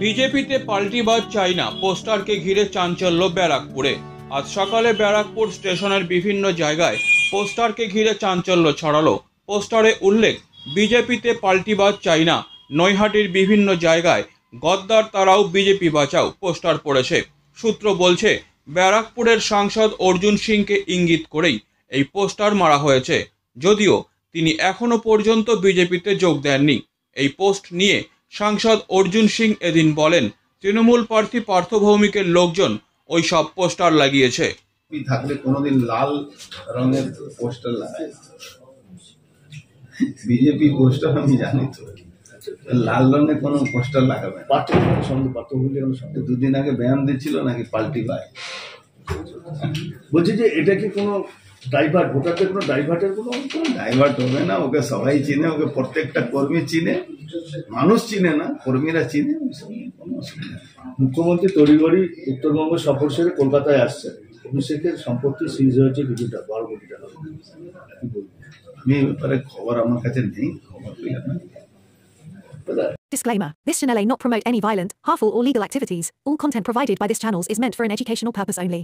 বিজেপিতে পাল্টিবাজ চাই না পোস্টারকে ঘিরে চাঞ্চল্য ব্যারাকপুরে। আজ সকালে ব্যারাকপুর স্টেশনের বিভিন্ন জায়গায় পোস্টারকে ঘিরে চাঞ্চল্য ছড়ালো। পোস্টারে উল্লেখ, বিজেপিতে পাল্টিবাজ চাই না। নৈহাটির বিভিন্ন জায়গায় গদ্দার তারাও বিজেপি বাঁচাও পোস্টার পড়েছে। সূত্র বলছে, ব্যারাকপুরের সাংসদ অর্জুন সিংকে ইঙ্গিত করেই এই পোস্টার মারা হয়েছে, যদিও তিনি এখনো পর্যন্ত বিজেপিতে যোগ দেননি। এই পোস্ট নিয়ে সাংসদ অর্জুন সিং এদিন বলেন, তৃণমূল প্রার্থী পার্থ ভৌমিকের লোকজন ওই সব পোস্টার লাগিয়েছে। থাকলে কোনোদিন লাল রঙের পোস্টার লাগায় না। বিজেপি পোস্টার আমি জানি তো, লাল রঙের কোনো পোস্টার লাগাবে না। দুদিন আগে ব্যায়াম দিচ্ছিল নাকি পাল্টি পায়। বলছি যে এটা কি কোনো ডাইভার্ট, ভোটারদের কোনো ডাইভার্টের কোনো ডাইভার্ট হবে না। ওকে সবাই চিনে, ওকে প্রত্যেকটা কর্মী চিনে, মানুষ চিনে না, কর্মীরা চিনে। মুখ্যমন্ত্রী তড়িঘড়ি উত্তরবঙ্গ সফর সেরে কলকাতায় আসছেন। অভিষেকের সম্পত্তি সিজ হয়েছে কিছুটা, 12 কোটি টাকা। আমি ব্যাপারে খবর আমার কাছে নেই, খবর পেলে না। Disclaimer. This channel may not promote any violent, harmful or legal activities. All content provided by this channel is meant for an educational purpose only.